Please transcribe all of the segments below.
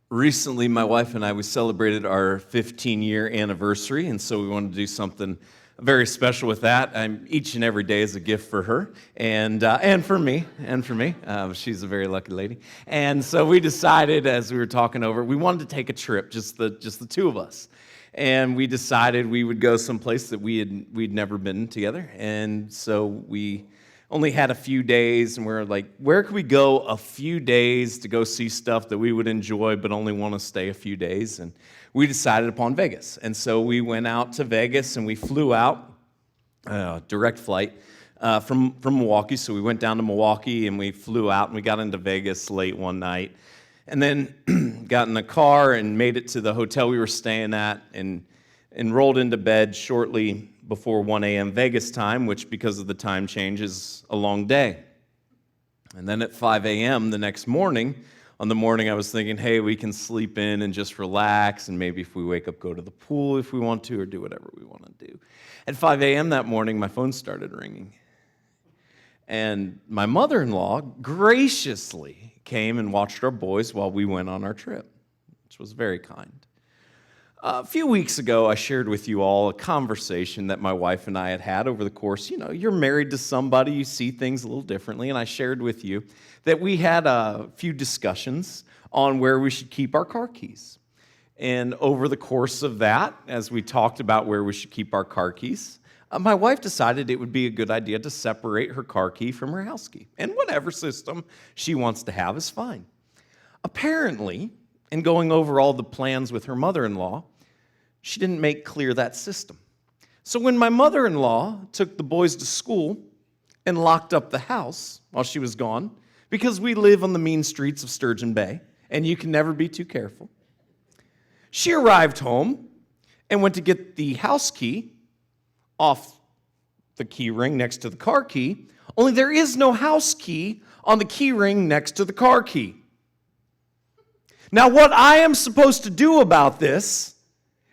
Recently, my wife and I, we celebrated our 15-year anniversary, and so we wanted to do something very special with that. Each and every day is a gift for her, and for me. She's a very lucky lady. And so we decided, as we were talking over, we wanted to take a trip, just the two of us. And we decided we would go someplace that we'd never been together, and so we only had a few days, and we were like, where could we go a few days to go see stuff that we would enjoy but only want to stay a few days? And we decided upon Vegas. And so we went out to Vegas, and we flew out, direct flight, from Milwaukee. So we went down to Milwaukee, and we flew out, and we got into Vegas late one night. And then got in the car and made it to the hotel we were staying at, and rolled into bed shortly before 1 a.m. Vegas time, which because of the time change is a long day. And then at 5 a.m. the next morning, on the morning I was thinking, hey, we can sleep in and just relax, and maybe if we wake up, go to the pool if we want to, or do whatever we want to do. At 5 a.m. that morning, my phone started ringing. And my mother-in-law graciously came and watched our boys while we went on our trip, which was very kind. A few weeks ago, I shared with you all a conversation that my wife and I had over the course. You know, you're married to somebody, you see things a little differently, and I shared with you that we had a few discussions on where we should keep our car keys. And over the course of that, as we talked about where we should keep our car keys, my wife decided it would be a good idea to separate her car key from her house key. And whatever system she wants to have is fine. Apparently, in going over all the plans with her mother-in-law, she didn't make clear that system. So when my mother-in-law took the boys to school and locked up the house while she was gone, because we live on the mean streets of Sturgeon Bay, and you can never be too careful, she arrived home and went to get the house key off the key ring next to the car key, only there is no house key on the key ring next to the car key. Now, what I am supposed to do about this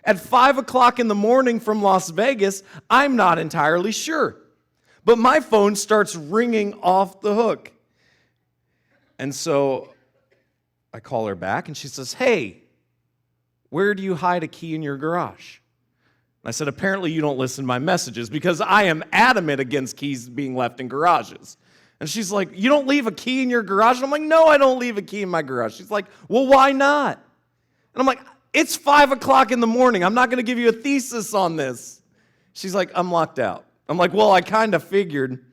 at 5 o'clock in the morning from Las Vegas, I'm not entirely sure. But my phone starts ringing off the hook. And so I call her back, and she says, hey, where do you hide a key in your garage? And I said, apparently you don't listen to my messages, because I am adamant against keys being left in garages. And she's like, you don't leave a key in your garage? And I'm like, no, I don't leave a key in my garage. She's like, well, why not? And I'm like, it's 5 o'clock in the morning. I'm not going to give you a thesis on this. She's like, I'm locked out. I'm like, well, I kind of figured.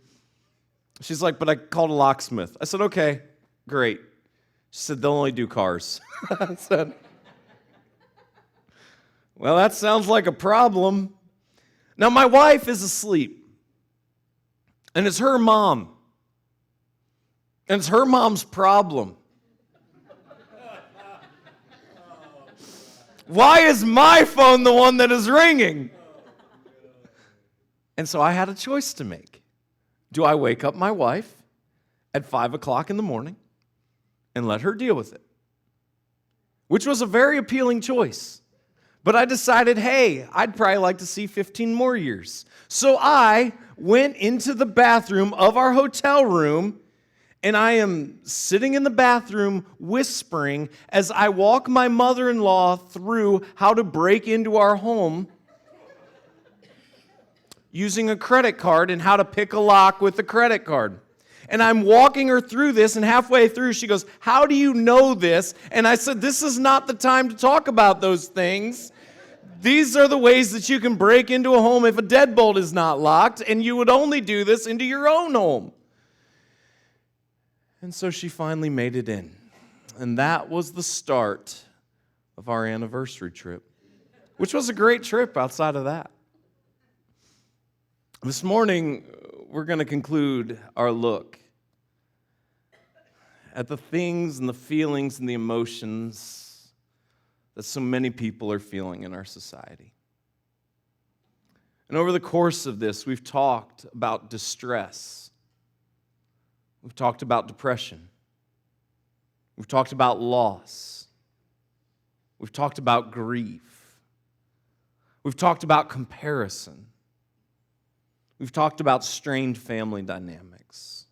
She's like, but I called a locksmith. I said, okay, great. She said, they'll only do cars. I said, well, that sounds like a problem. Now, my wife is asleep, and it's her mom. And it's her mom's problem. Why is my phone the one that is ringing? And so I had a choice to make. Do I wake up my wife at 5 o'clock in the morning and let her deal with it? Which was a very appealing choice. But I decided, hey, I'd probably like to see 15 more years. So I went into the bathroom of our hotel room, and I am sitting in the bathroom whispering as I walk my mother-in-law through how to break into our home using a credit card and how to pick a lock with the credit card. And I'm walking her through this, and halfway through she goes, how do you know this? And I said, this is not the time to talk about those things. These are the ways that you can break into a home if a deadbolt is not locked, and you would only do this into your own home. And so she finally made it in. And that was the start of our anniversary trip, which was a great trip outside of that. This morning, we're going to conclude our look at the things and the feelings and the emotions that so many people are feeling in our society. And over the course of this, we've talked about distress. We've talked about depression. We've talked about loss. We've talked about grief. We've talked about comparison. We've talked about strained family dynamics.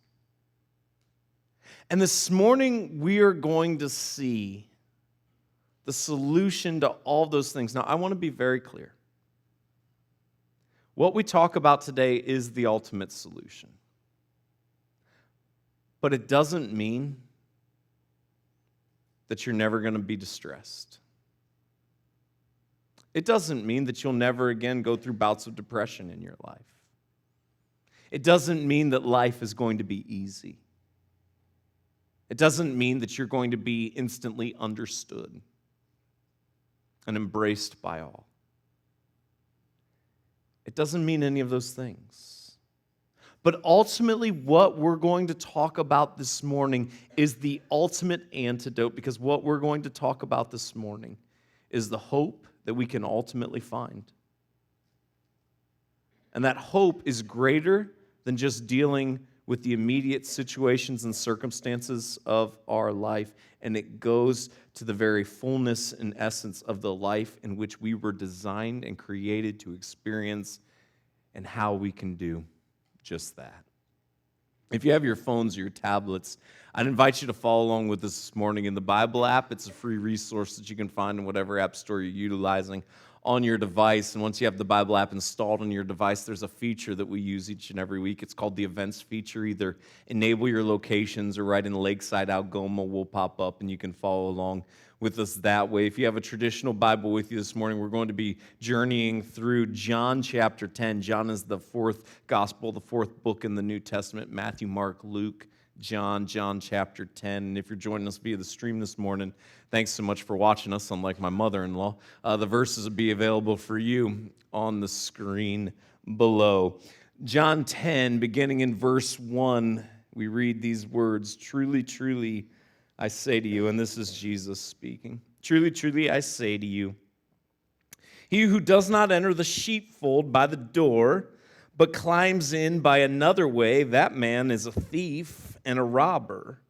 And this morning, we are going to see the solution to all those things. Now, I want to be very clear. What we talk about today is the ultimate solution. But it doesn't mean that you're never going to be distressed. It doesn't mean that you'll never again go through bouts of depression in your life. It doesn't mean that life is going to be easy. It doesn't mean that you're going to be instantly understood and embraced by all. It doesn't mean any of those things. But ultimately, what we're going to talk about this morning is the ultimate antidote, because what we're going to talk about this morning is the hope that we can ultimately find. And that hope is greater than just dealing with the immediate situations and circumstances of our life, and it goes to the very fullness and essence of the life in which we were designed and created to experience, and how we can do just that. If you have your phones or your tablets, I'd invite you to follow along with us this morning in the Bible app. It's a free resource that you can find in whatever app store you're utilizing on your device. And once you have the Bible app installed on your device, there's a feature that we use each and every week. It's called the Events feature. Either enable your locations or right in Lakeside, Algoma will pop up, and you can follow along with us that way. If you have a traditional Bible with you this morning, we're going to be journeying through John chapter 10. John is the fourth gospel, the fourth book in the New Testament. Matthew, Mark, Luke, John chapter 10. And if you're joining us via the stream this morning, thanks so much for watching us, unlike my mother-in-law. The verses will be available for you on the screen below. John 10, beginning in verse 1, we read these words, "Truly, truly, I say to you," and this is Jesus speaking, "Truly, truly, I say to you, he who does not enter the sheepfold by the door, but climbs in by another way, that man is a thief and a robber.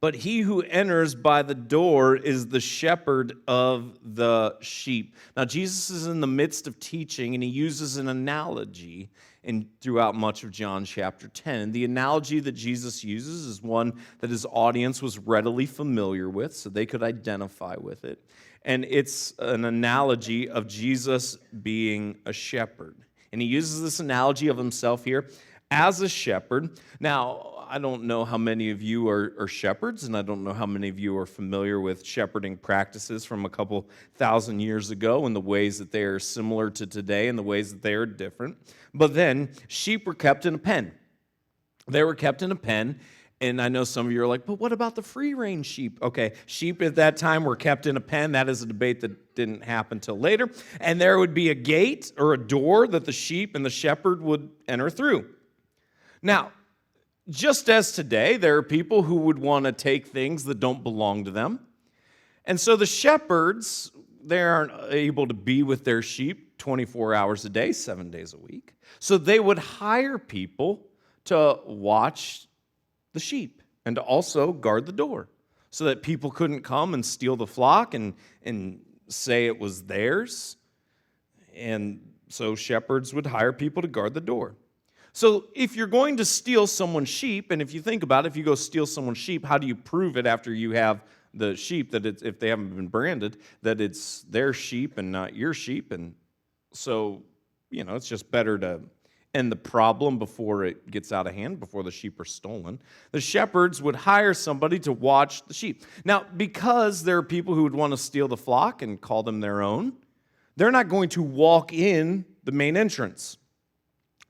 But he who enters by the door is the shepherd of the sheep." Now, Jesus is in the midst of teaching, and he uses an analogy throughout much of John chapter 10. And the analogy that Jesus uses is one that his audience was readily familiar with, so they could identify with it. And it's an analogy of Jesus being a shepherd. And he uses this analogy of himself here as a shepherd. Now, I don't know how many of you are shepherds, and I don't know how many of you are familiar with shepherding practices from a couple thousand years ago and the ways that they are similar to today and the ways that they are different. But then, sheep were kept in a pen. They were kept in a pen, and I know some of you are like, but what about the free-range sheep? Okay, sheep at that time were kept in a pen. That is a debate that didn't happen till later. And there would be a gate or a door that the sheep and the shepherd would enter through. Now, just as today, there are people who would want to take things that don't belong to them. And so the shepherds, they aren't able to be with their sheep 24 hours a day, 7 days a week. So they would hire people to watch the sheep and to also guard the door so that people couldn't come and steal the flock and say it was theirs. And so shepherds would hire people to guard the door. So if you're going to steal someone's sheep, and if you think about it, if you go steal someone's sheep, how do you prove it after you have the sheep, that it's, if they haven't been branded, that it's their sheep and not your sheep? And so, it's just better to end the problem before it gets out of hand, before the sheep are stolen. The shepherds would hire somebody to watch the sheep. Now, because there are people who would want to steal the flock and call them their own, they're not going to walk in the main entrance.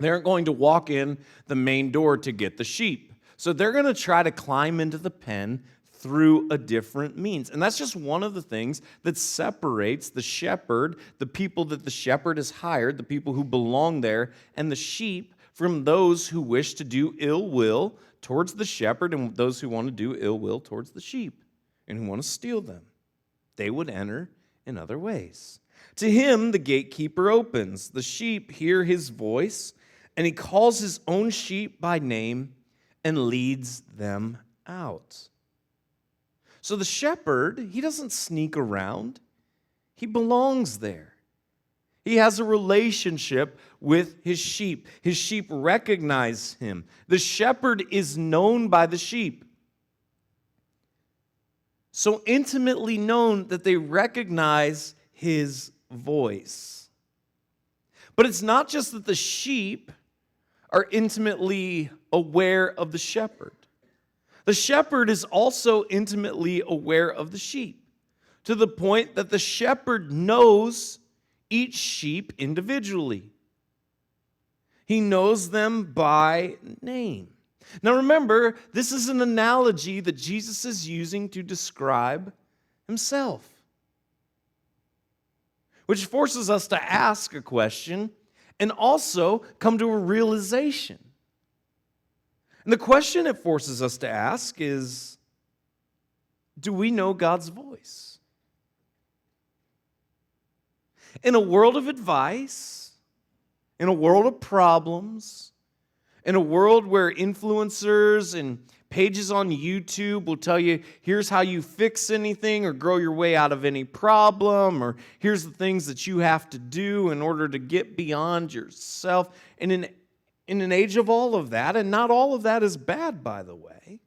They aren't going to walk in the main door to get the sheep. So they're going to try to climb into the pen through a different means. And that's just one of the things that separates the shepherd, the people that the shepherd has hired, the people who belong there, and the sheep from those who wish to do ill will towards the shepherd and those who want to do ill will towards the sheep and who want to steal them. They would enter in other ways. To him, the gatekeeper opens. The sheep hear his voice, and he calls his own sheep by name and leads them out. So the shepherd, he doesn't sneak around. He belongs there. He has a relationship with his sheep. His sheep recognize him. The shepherd is known by the sheep. so intimately known that they recognize his voice. But it's not just that the sheep are intimately aware of the shepherd. The shepherd is also intimately aware of the sheep, to the point that the shepherd knows each sheep individually. He knows them by name. Now remember, this is an analogy that Jesus is using to describe himself, which forces us to ask a question and also come to a realization. And the question it forces us to ask is, do we know God's voice? In a world of advice, in a world of problems, in a world where influencers and pages on YouTube will tell you, here's how you fix anything or grow your way out of any problem, or here's the things that you have to do in order to get beyond yourself. And in an age of all of that, and not all of that is bad, by the way,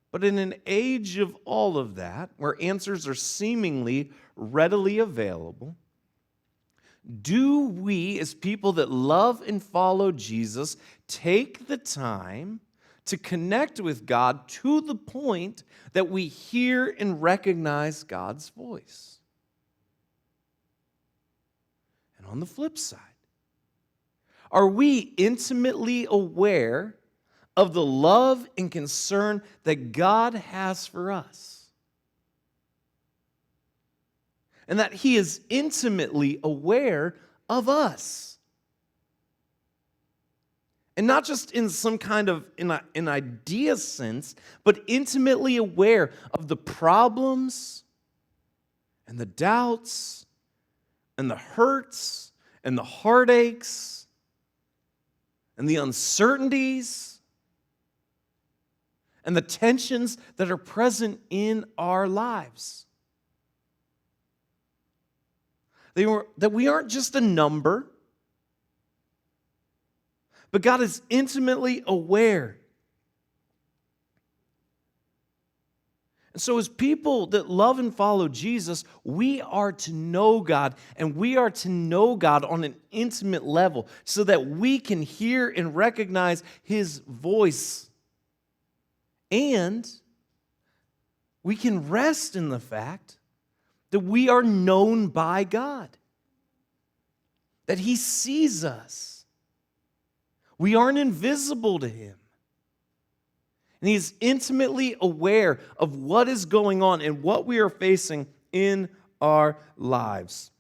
but in an age of all of that, where answers are seemingly readily available, do we, as people that love and follow Jesus, take the time to connect with God to the point that we hear and recognize God's voice? And on the flip side, are we intimately aware of the love and concern that God has for us? And that he is intimately aware of us. And not just in some kind of an idea sense, but intimately aware of the problems and the doubts and the hurts and the heartaches and the uncertainties and the tensions that are present in our lives. That we aren't just a number, but God is intimately aware. And so as people that love and follow Jesus, we are to know God, and we are to know God on an intimate level so that we can hear and recognize his voice. And we can rest in the fact that we are known by God, that he sees us. We aren't invisible to him. And he is intimately aware of what is going on and what we are facing in our lives.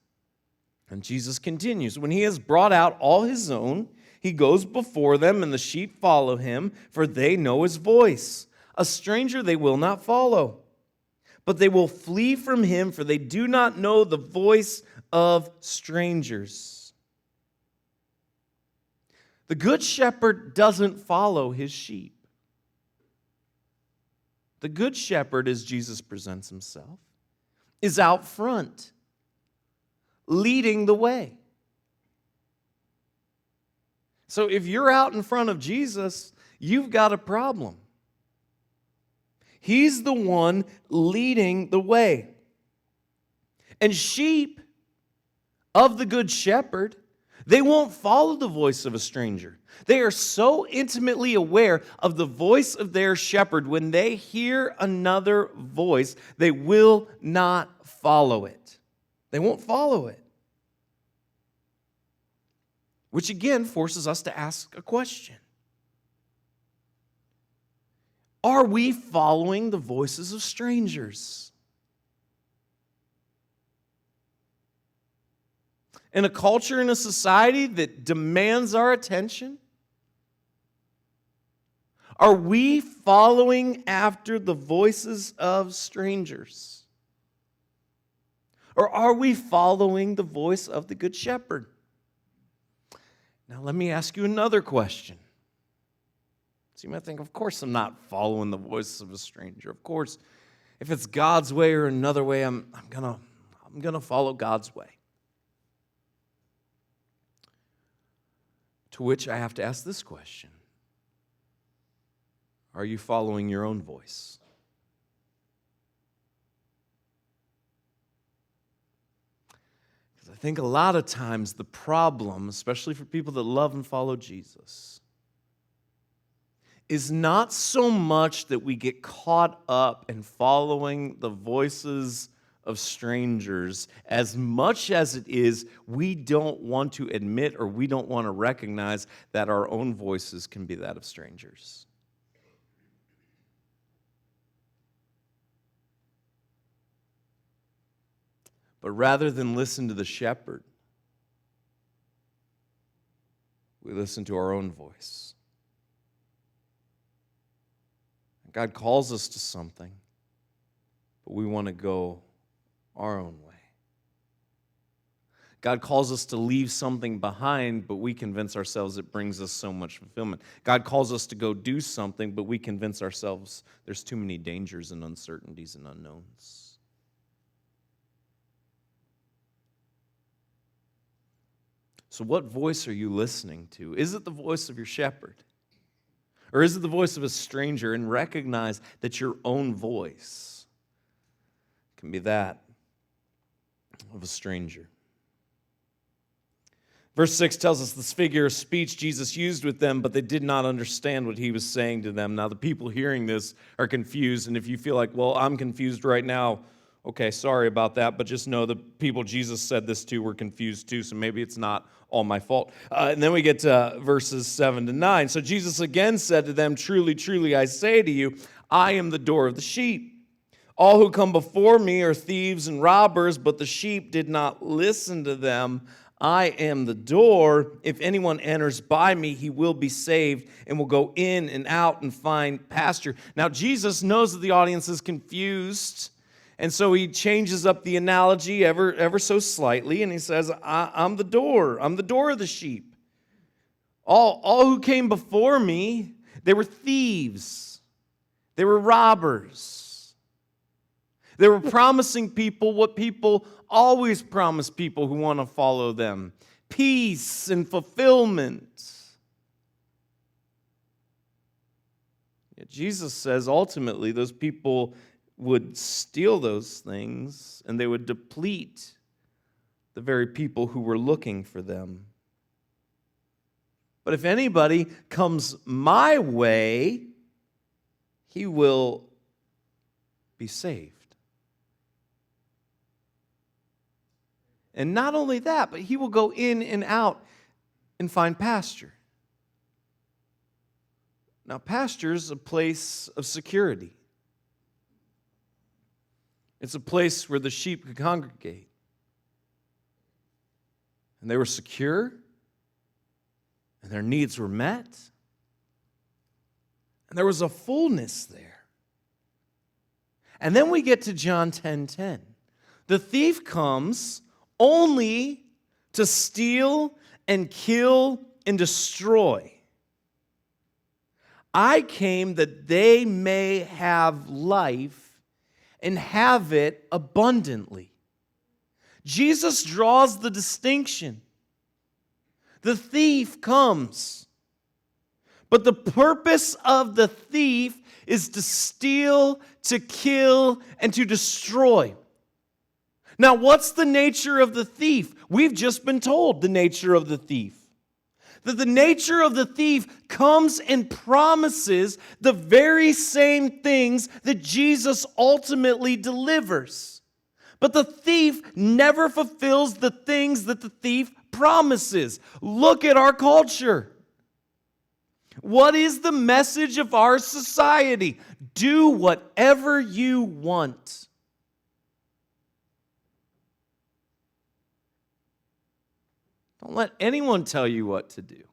And Jesus continues, when he has brought out all his own, he goes before them, and the sheep follow him, for they know his voice. A stranger they will not follow, but they will flee from him, for they do not know the voice of strangers. The good shepherd doesn't follow his sheep. The good shepherd, as Jesus presents himself, is out front, leading the way. So if you're out in front of Jesus, you've got a problem. He's the one leading the way. And sheep of the good shepherd, they won't follow the voice of a stranger. They are so intimately aware of the voice of their shepherd, when they hear another voice, they will not follow it. They won't follow it. Which again forces us to ask a question. Are we following the voices of strangers? In a culture, in a society that demands our attention, are we following after the voices of strangers? Or are we following the voice of the Good Shepherd? Now, let me ask you another question. So you might think, of course I'm not following the voice of a stranger. Of course, if it's God's way or another way, I'm gonna follow God's way. To which I have to ask this question. Are you following your own voice? think a lot of times the problem, especially for people that love and follow Jesus, is not so much that we get caught up in following the voices of strangers as much as it is we don't want to admit or we don't want to recognize that our own voices can be that of strangers. But rather than listen to the shepherd, we listen to our own voice. God calls us to something, but we want to go our own way. God calls us to leave something behind, but we convince ourselves it brings us so much fulfillment. God calls us to go do something, but we convince ourselves there's too many dangers and uncertainties and unknowns. So what voice are you listening to? Is it the voice of your shepherd? Or is it the voice of a stranger? And recognize that your own voice can be that of a stranger. Verse 6 tells us this figure of speech Jesus used with them, but they did not understand what he was saying to them. Now, the people hearing this are confused, and if you feel like, well, I'm confused right now, okay, sorry about that, but just know the people Jesus said this to were confused too, so maybe it's not all my fault. And then we get to verses 7 to 9. So Jesus again said to them, truly, truly, I say to you, I am the door of the sheep. All who come before me are thieves and robbers, but the sheep did not listen to them. I am the door. If anyone enters by me, he will be saved and will go in and out and find pasture. Now, Jesus knows that the audience is confused, and so he changes up the analogy ever so slightly, and he says, I'm the door. I'm the door of the sheep. All who came before me, they were thieves. They were robbers. They were promising people what people always promise people who want to follow them: peace and fulfillment. Yet Jesus says ultimately those people would steal those things, and they would deplete the very people who were looking for them. But if anybody comes my way, he will be saved. And not only that, but he will go in and out and find pasture. Now, pasture is a place of security. It's a place where the sheep could congregate. And they were secure, and their needs were met, and there was a fullness there. And then we get to John 10:10. The thief comes only to steal and kill and destroy. I came that they may have life and have it abundantly. Jesus draws the distinction. The thief comes, but the purpose of the thief is to steal, to kill, and to destroy. Now, what's the nature of the thief? We've just been told the nature of the thief. That the nature of the thief comes and promises the very same things that Jesus ultimately delivers. But the thief never fulfills the things that the thief promises. Look at our culture. What is the message of our society? Do whatever you want. Don't let anyone tell you what to do.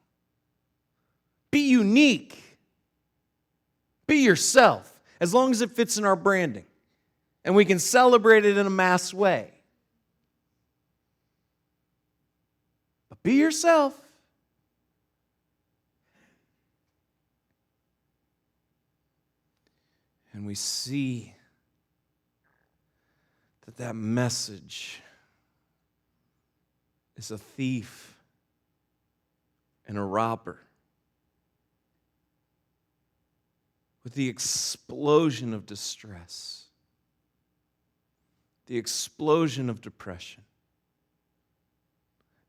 Be unique. Be yourself, as long as it fits in our branding. And we can celebrate it in a mass way. But be yourself. And we see that message is a thief and a robber. With the explosion of distress, the explosion of depression,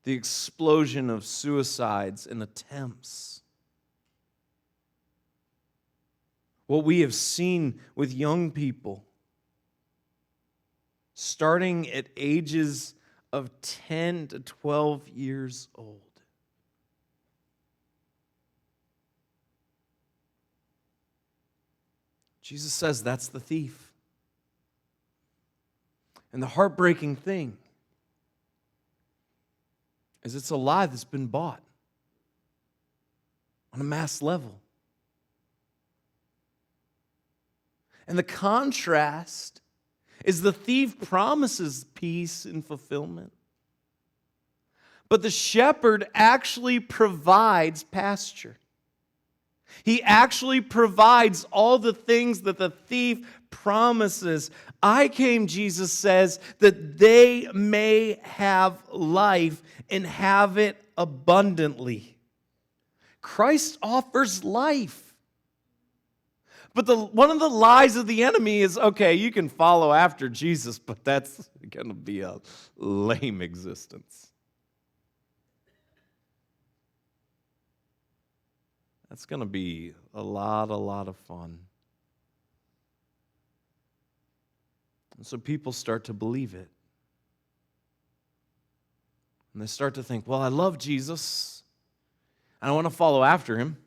the explosion of suicides and attempts. What we have seen with young people, starting at ages of 10 to 12 years old. Jesus says that's the thief. And the heartbreaking thing is it's a lie that's been bought on a mass level. And the contrast is the thief promises peace and fulfillment, but the shepherd actually provides pasture. He actually provides all the things that the thief promises. I came, Jesus says, that they may have life and have it abundantly. Christ offers life. But one of the lies of the enemy is, okay, you can follow after Jesus, but that's going to be a lame existence. That's going to be a lot of fun. And so people start to believe it. And they start to think, well, I love Jesus. I want to follow after him.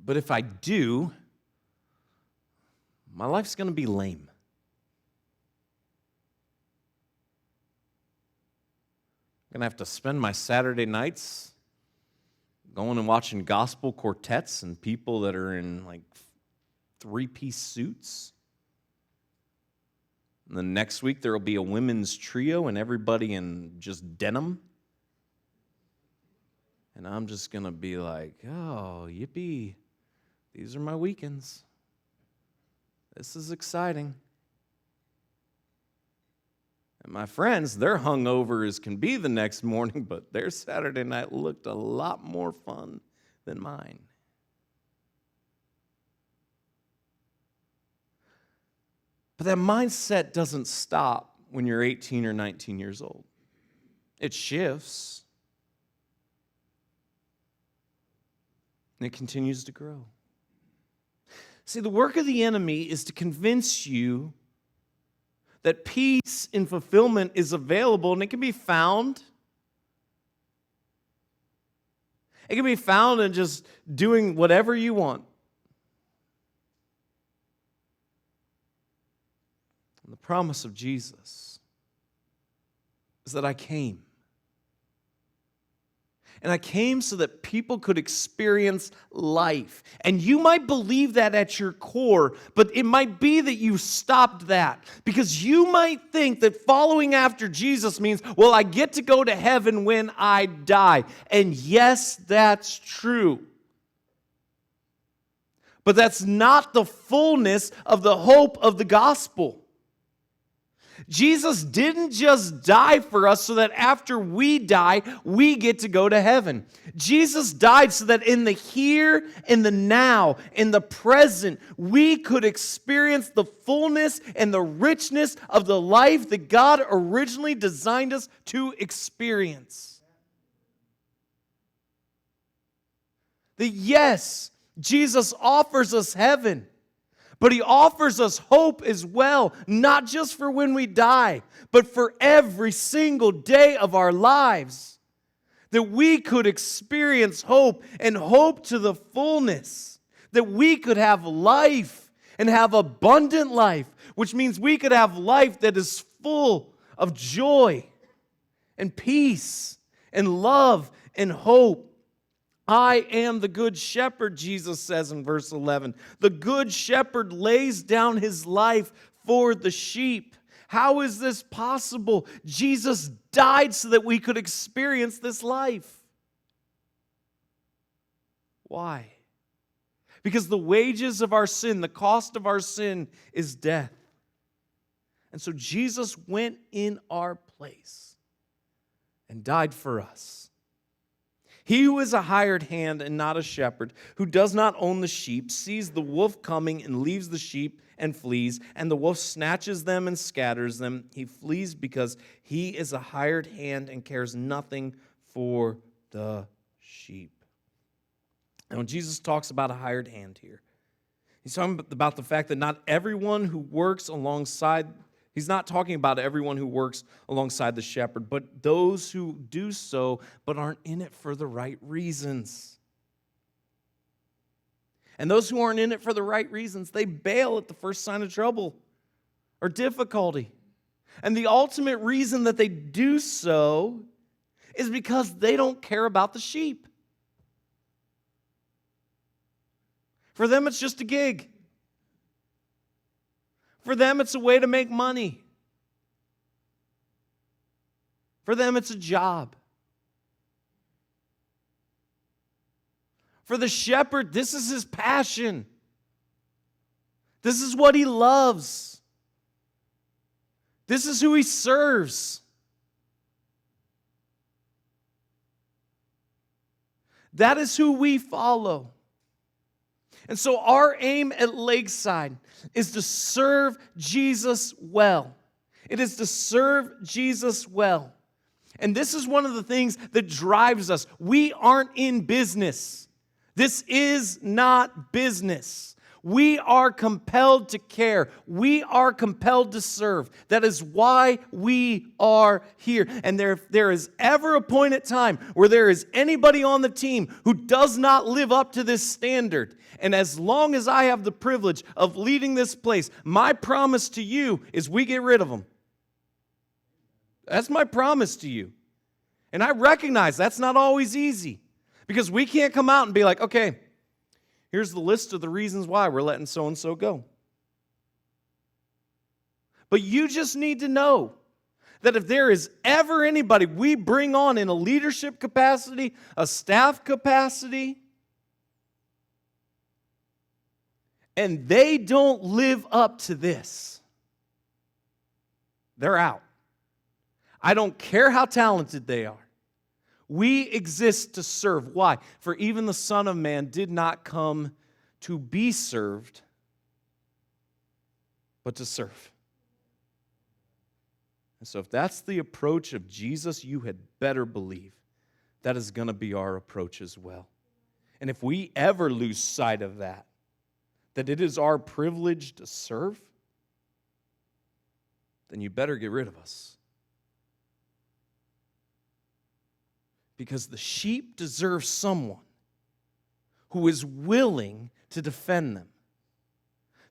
But if I do, my life's going to be lame. I'm going to have to spend my Saturday nights going and watching gospel quartets and people that are in like three-piece suits. And the next week there will be a women's trio and everybody in just denim. And I'm just going to be like, oh, yippee. These are my weekends. This is exciting. And my friends, they're hungover as can be the next morning, but their Saturday night looked a lot more fun than mine. But that mindset doesn't stop when you're 18 or 19 years old. It shifts. And it continues to grow. See, the work of the enemy is to convince you that peace and fulfillment is available, and it can be found. It can be found in just doing whatever you want. And the promise of Jesus is that I came. And I came so that people could experience life. And you might believe that at your core, but it might be that you stopped that. Because you might think that following after Jesus means, well, I get to go to heaven when I die. And yes, that's true. But that's not the fullness of the hope of the gospel. Jesus didn't just die for us so that after we die, we get to go to heaven. Jesus died so that in the here, in the now, in the present, we could experience the fullness and the richness of the life that God originally designed us to experience. That yes, Jesus offers us heaven. But he offers us hope as well, not just for when we die, but for every single day of our lives. That we could experience hope and hope to the fullness. That we could have life and have abundant life, which means we could have life that is full of joy and peace and love and hope. I am the good shepherd, Jesus says in verse 11. The good shepherd lays down his life for the sheep. How is this possible? Jesus died so that we could experience this life. Why? Because the wages of our sin, the cost of our sin is death. And so Jesus went in our place and died for us. He who is a hired hand and not a shepherd, who does not own the sheep, sees the wolf coming and leaves the sheep and flees, and the wolf snatches them and scatters them. He flees because he is a hired hand and cares nothing for the sheep. Now, when Jesus talks about a hired hand here, he's talking about the fact that not everyone who works alongside, he's not talking about everyone who works alongside the shepherd, but those who do so but aren't in it for the right reasons. And those who aren't in it for the right reasons, they bail at the first sign of trouble or difficulty. And the ultimate reason that they do so is because they don't care about the sheep. For them, it's just a gig. For them, it's a way to make money. For them, it's a job. For the shepherd, this is his passion. This is what he loves. This is who he serves. That is who we follow. And so our aim at Lakeside is to serve Jesus well. It is to serve Jesus well. And this is one of the things that drives us. We aren't in business. This is not business. We are compelled to care. We are compelled to serve. That is why we are here. And if there is ever a point at time where there is anybody on the team who does not live up to this standard, and as long as I have the privilege of leading this place, my promise to you is we get rid of them. That's my promise to you. And I recognize that's not always easy, because we can't come out and be like, okay, here's the list of the reasons why we're letting so-and-so go. But you just need to know that if there is ever anybody we bring on in a leadership capacity, a staff capacity, and they don't live up to this, they're out. I don't care how talented they are. We exist to serve. Why? For even the Son of Man did not come to be served, but to serve. And so if that's the approach of Jesus, you had better believe that is going to be our approach as well. And if we ever lose sight of that it is our privilege to serve, then you better get rid of us. Because the sheep deserve someone who is willing to defend them.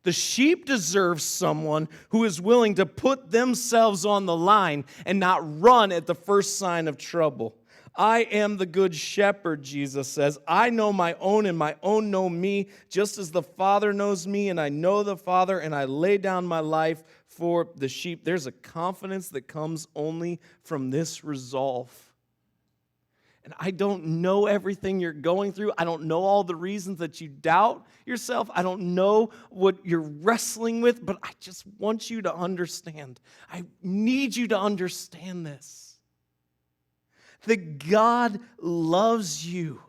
The sheep deserve someone who is willing to put themselves on the line and not run at the first sign of trouble. I am the good shepherd, Jesus says. I know my own, and my own know me, just as the Father knows me, and I know the Father, and I lay down my life for the sheep. There's a confidence that comes only from this resolve. And I don't know everything you're going through. I don't know all the reasons that you doubt yourself. I don't know what you're wrestling with, but I just want you to understand. I need you to understand this. That God loves you.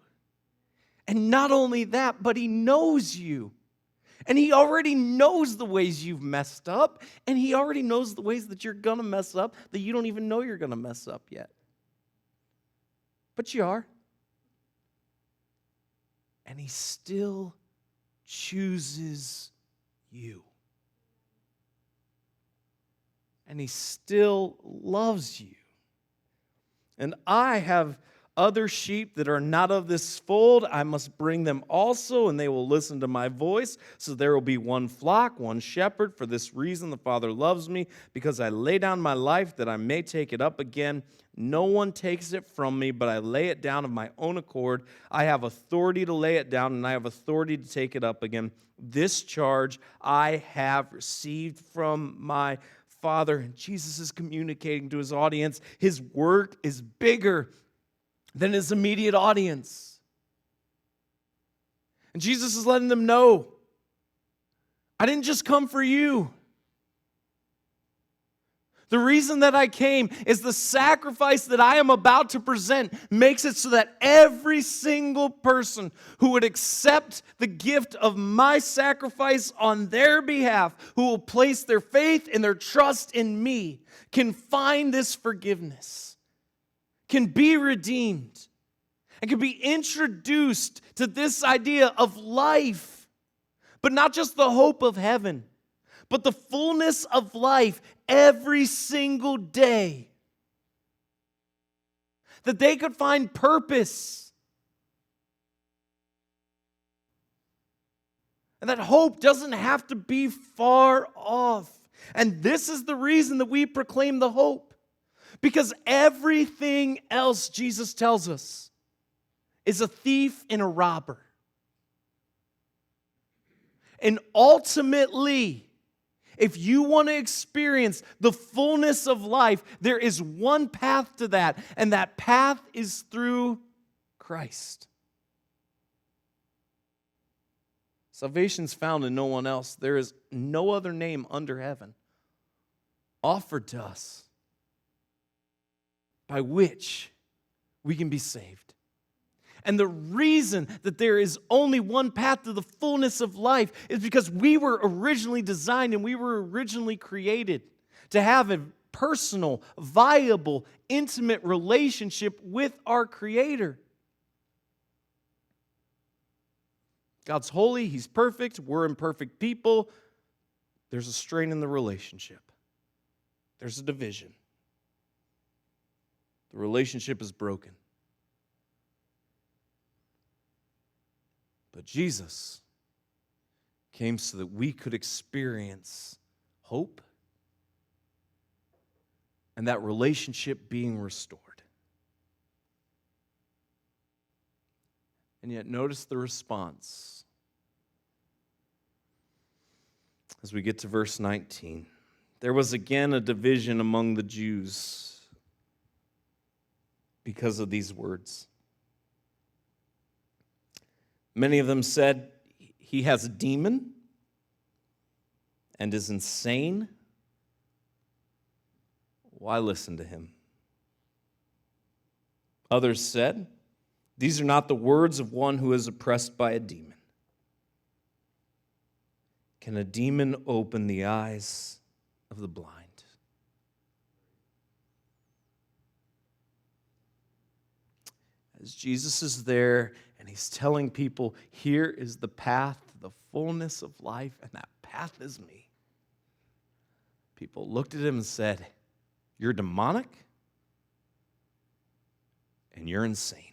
And not only that, but He knows you. And He already knows the ways you've messed up. And He already knows the ways that you're going to mess up that you don't even know you're going to mess up yet. But you are. And He still chooses you. And He still loves you. And I have other sheep that are not of this fold. I must bring them also, and they will listen to my voice. So there will be one flock, one shepherd. For this reason the Father loves me, because I lay down my life that I may take it up again. No one takes it from me, but I lay it down of my own accord. I have authority to lay it down, and I have authority to take it up again. This charge I have received from my Father. And Jesus is communicating to His audience. His work is bigger than His immediate audience. And Jesus is letting them know, I didn't just come for you. The reason that I came is the sacrifice that I am about to present makes it so that every single person who would accept the gift of my sacrifice on their behalf, who will place their faith and their trust in me, can find this forgiveness, can be redeemed, and can be introduced to this idea of life, but not just the hope of heaven, but the fullness of life every single day. That they could find purpose. And that hope doesn't have to be far off. And this is the reason that we proclaim the hope. Because everything else, Jesus tells us, is a thief and a robber. And ultimately, if you want to experience the fullness of life, there is one path to that, and that path is through Christ. Salvation is found in no one else. There is no other name under heaven offered to us by which we can be saved. And the reason that there is only one path to the fullness of life is because we were originally designed and we were originally created to have a personal, viable, intimate relationship with our Creator. God's holy, He's perfect, we're imperfect people. There's a strain in the relationship. There's a division. The relationship is broken. But Jesus came so that we could experience hope and that relationship being restored. And yet notice the response as we get to verse 19. There was again a division among the Jews because of these words. Many of them said, he has a demon and is insane. Why listen to him? Others said, these are not the words of one who is oppressed by a demon. Can a demon open the eyes of the blind? As Jesus is there, and he's telling people, here is the path to the fullness of life, and that path is me. People looked at him and said, you're demonic, and you're insane.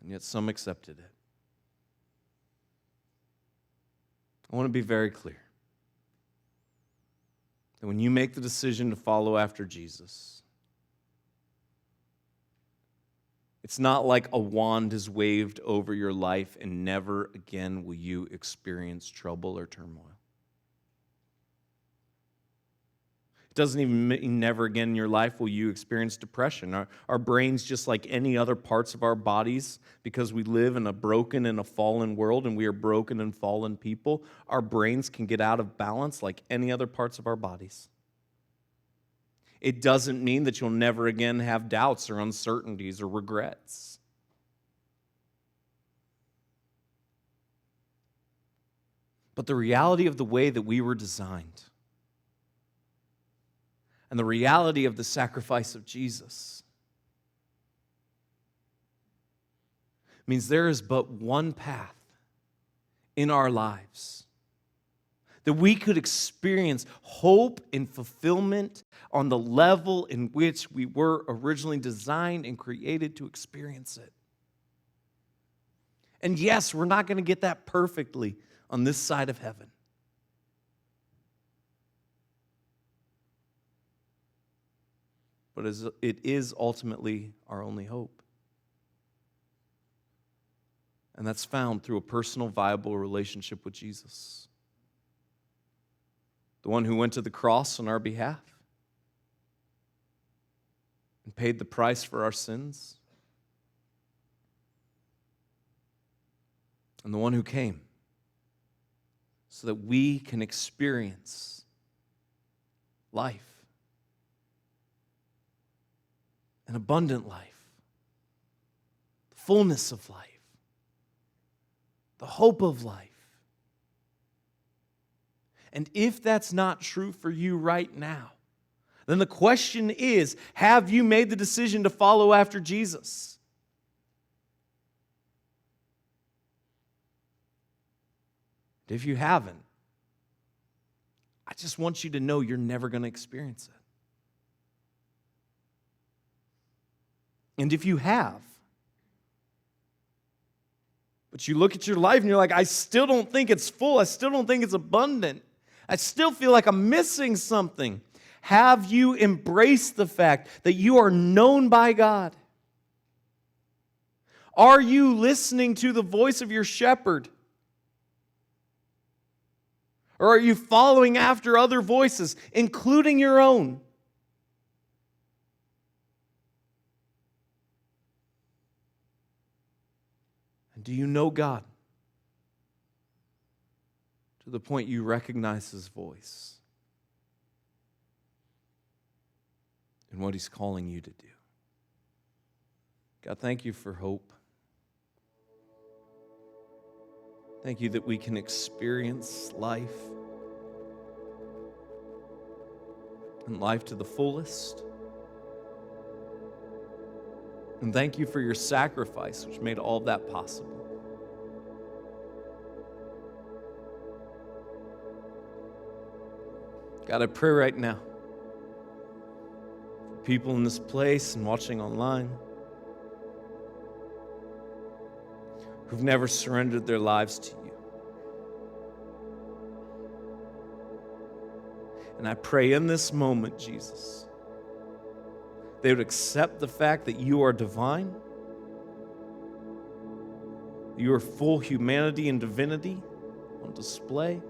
And yet some accepted it. I want to be very clear. And when you make the decision to follow after Jesus, it's not like a wand is waved over your life and never again will you experience trouble or turmoil. It doesn't even mean never again in your life will you experience depression. Our brains, just like any other parts of our bodies, because we live in a broken and a fallen world and we are broken and fallen people, our brains can get out of balance like any other parts of our bodies. It doesn't mean that you'll never again have doubts or uncertainties or regrets. But the reality of the way that we were designed and the reality of the sacrifice of Jesus means there is but one path in our lives that we could experience hope and fulfillment on the level in which we were originally designed and created to experience it. And yes, we're not going to get that perfectly on this side of heaven. But it is ultimately our only hope. And that's found through a personal, viable relationship with Jesus. The one who went to the cross on our behalf and paid the price for our sins. And the one who came so that we can experience life, an abundant life, the fullness of life, the hope of life. And if that's not true for you right now, then the question is, have you made the decision to follow after Jesus? If you haven't, I just want you to know you're never going to experience it. And if you have, but you look at your life and you're like, I still don't think it's full, I still don't think it's abundant, I still feel like I'm missing something. Have you embraced the fact that you are known by God? Are you listening to the voice of your shepherd? Or are you following after other voices, including your own? And do you know God to the point you recognize His voice and what He's calling you to do? God, thank you for hope. Thank you that we can experience life and life to the fullest. And thank you for your sacrifice, which made all of that possible. God, I pray right now for people in this place and watching online who've never surrendered their lives to you. And I pray in this moment, Jesus, they would accept the fact that you are divine, you are full humanity and divinity on display,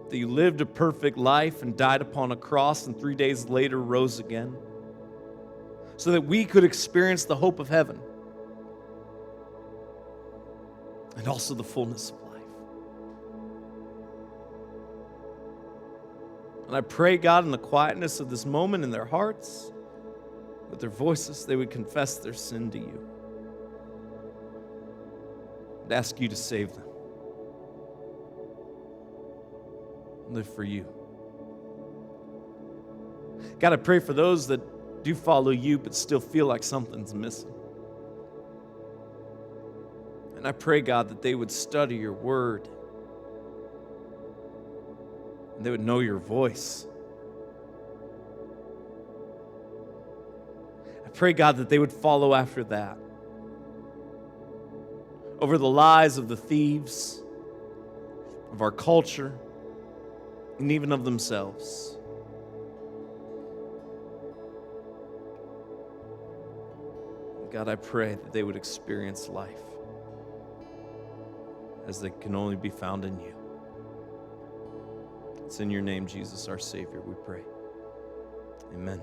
that you lived a perfect life and died upon a cross and 3 days later rose again, so that we could experience the hope of heaven and also the fullness of life. And I pray, God, in the quietness of this moment in their hearts, with their voices, they would confess their sin to you and ask you to save them. Live for you. God, I pray for those that do follow you but still feel like something's missing. And I pray, God, that they would study your word and they would know your voice. I pray, God, that they would follow after that over the lies of the thieves, of our culture, and even of themselves. God, I pray that they would experience life as they can only be found in you. It's in your name, Jesus, our Savior, we pray. Amen.